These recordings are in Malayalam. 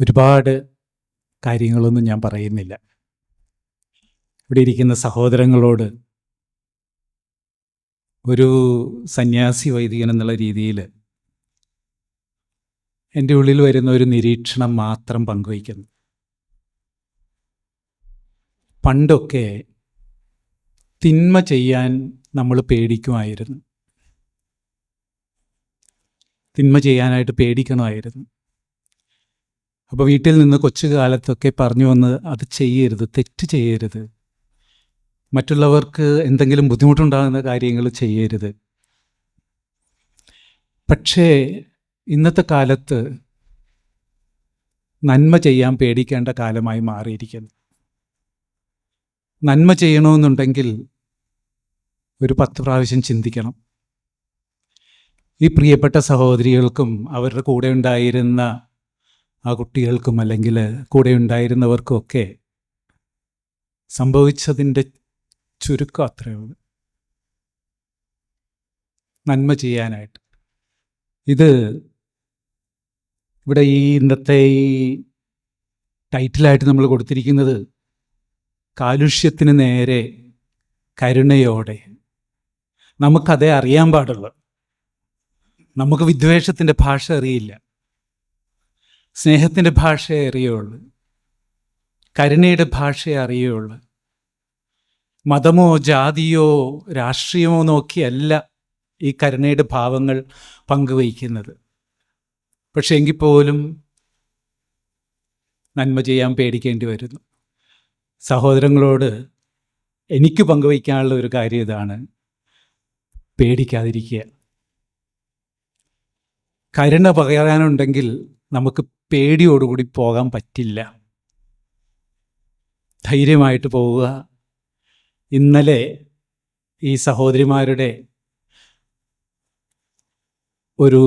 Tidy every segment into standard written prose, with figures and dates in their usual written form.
ഒരുപാട് കാര്യങ്ങളൊന്നും ഞാൻ പറയുന്നില്ല. ഇവിടെ ഇരിക്കുന്ന സഹോദരങ്ങളോട് ഒരു സന്യാസി വൈദികൻ എന്നുള്ള രീതിയിൽ എൻ്റെ ഉള്ളിൽ വരുന്ന ഒരു നിരീക്ഷണം മാത്രം പങ്കുവയ്ക്കുന്നു. പണ്ടൊക്കെ തിന്മ ചെയ്യാൻ നമ്മൾ പേടിക്കുമായിരുന്നു. തിന്മ ചെയ്യാനായിട്ട് പേടിക്കണമായിരുന്നു. അപ്പോൾ വീട്ടിൽ നിന്ന് കൊച്ചുകാലത്തൊക്കെ പറഞ്ഞു വന്ന് അത് ചെയ്യരുത്, തെറ്റ് ചെയ്യരുത്, മറ്റുള്ളവർക്ക് എന്തെങ്കിലും ബുദ്ധിമുട്ടുണ്ടാകുന്ന കാര്യങ്ങൾ ചെയ്യരുത്. പക്ഷേ ഇന്നത്തെ കാലത്ത് നന്മ ചെയ്യാൻ പേടിക്കേണ്ട കാലമായി മാറിയിരിക്കുന്നു. നന്മ ചെയ്യണമെന്നുണ്ടെങ്കിൽ ഒരു 10 പ്രാവശ്യം ചിന്തിക്കണം. ഈ പ്രിയപ്പെട്ട സഹോദരികൾക്കും അവരുടെ കൂടെ ഉണ്ടായിരുന്ന ആ കുട്ടികൾക്കും അല്ലെങ്കിൽ കൂടെ ഉണ്ടായിരുന്നവർക്കുമൊക്കെ സംഭവിച്ചതിൻ്റെ ചുരുക്കം അത്രയേ ഉള്ളൂ. നന്മ ചെയ്യാനായിട്ട് ഇത് ഇവിടെ ഈ ഇന്നത്തെ ഈ ടൈറ്റിലായിട്ട് നമ്മൾ കൊടുത്തിരിക്കുന്നത് കാലുഷ്യത്തിന് നേരെ കരുണയോടെ. നമുക്കതേ അറിയാൻ പാടുള്ളൂ. നമുക്ക് വിദ്വേഷത്തിൻ്റെ ഭാഷ അറിയില്ല, സ്നേഹത്തിൻ്റെ ഭാഷയെ അറിയുള്ളൂ, കരുണയുടെ ഭാഷയെ അറിയുള്ളൂ. മതമോ ജാതിയോ രാഷ്ട്രീയമോ നോക്കിയല്ല ഈ കരുണയുടെ ഭാവങ്ങൾ പങ്കുവയ്ക്കുന്നത്. പക്ഷെ എങ്കിൽ പോലും നന്മ ചെയ്യാൻ പേടിക്കേണ്ടി വരുന്നു. സഹോദരങ്ങളോട് എനിക്ക് പങ്കുവയ്ക്കാനുള്ള ഒരു കാര്യം ഇതാണ്: പേടിക്കാതിരിക്കുക. കരുണ പകരാനുണ്ടെങ്കിൽ നമുക്ക് പേടിയോടുകൂടി പോകാൻ പറ്റില്ല. ധൈര്യമായിട്ട് പോവുക. ഇന്നലെ ഈ സഹോദരിമാരുടെ ഒരു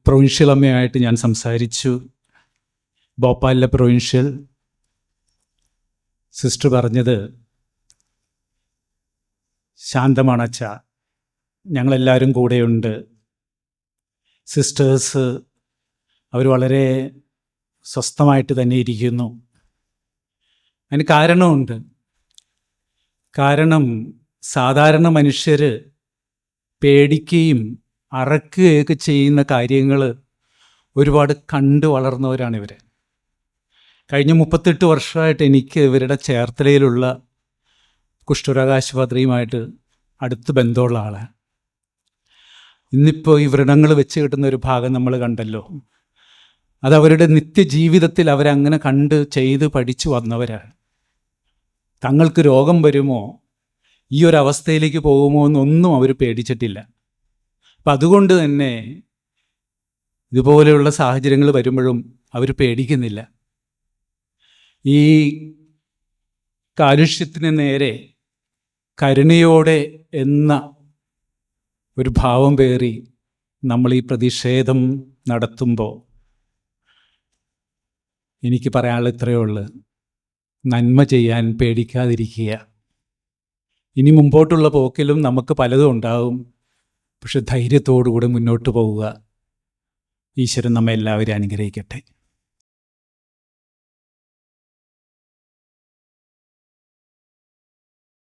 പ്രൊവിൻഷ്യൽ അമ്മയായിട്ട് ഞാൻ സംസാരിച്ചു. ഭോപ്പാലിലെ പ്രൊവിൻഷ്യൽ സിസ്റ്റർ പറഞ്ഞത്, ശാന്തമാണച്ച, ഞങ്ങളെല്ലാവരും കൂടെയുണ്ട്. സിസ്റ്റേഴ്സ് അവർ വളരെ സ്വസ്ഥമായിട്ട് തന്നെ ഇരിക്കുന്നു. അതിന് കാരണമുണ്ട്. കാരണം സാധാരണ മനുഷ്യർ പേടിക്കുകയും അറക്കുകയൊക്കെ ചെയ്യുന്ന കാര്യങ്ങൾ ഒരുപാട് കണ്ടു വളർന്നവരാണ് ഇവർ. കഴിഞ്ഞ 38 വർഷമായിട്ട് എനിക്ക് ഇവരുടെ ചേർത്തലയിലുള്ള കുഷ്ഠരോഗാശുപത്രിയുമായിട്ട് അടുത്ത് ബന്ധമുള്ള ആളാണ്. ഇന്നിപ്പോൾ ഈ വ്രണങ്ങൾ വെച്ച് കിട്ടുന്ന ഒരു ഭാഗം നമ്മൾ കണ്ടല്ലോ. അതവരുടെ നിത്യജീവിതത്തിൽ അവരങ്ങനെ കണ്ട് ചെയ്ത് പഠിച്ചു വന്നവരാണ്. തങ്ങൾക്ക് രോഗം വരുമോ, ഈ ഒരു അവസ്ഥയിലേക്ക് പോകുമോ എന്നൊന്നും അവർ പേടിച്ചിട്ടില്ല. അപ്പം അതുകൊണ്ട് തന്നെ ഇതുപോലെയുള്ള സാഹചര്യങ്ങൾ വരുമ്പോഴും അവർ പേടിക്കുന്നില്ല. ഈ കാലുഷ്യത്തിന് നേരെ കരുണയോടെ എന്ന ഒരു ഭാവം പേറി നമ്മൾ ഈ പ്രതിഷേധം നടത്തുമ്പോൾ എനിക്ക് പറയാനുള്ള ഇത്രയേ ഉള്ളൂ: നന്മ ചെയ്യാൻ പേടിക്കാതിരിക്കുക. ഇനി മുമ്പോട്ടുള്ള പോക്കിലും നമുക്ക് പലതും ഉണ്ടാവും. പക്ഷെ ധൈര്യത്തോടുകൂടി മുന്നോട്ട് പോവുക. ഈശ്വരൻ നമ്മെ എല്ലാവരും അനുഗ്രഹിക്കട്ടെ.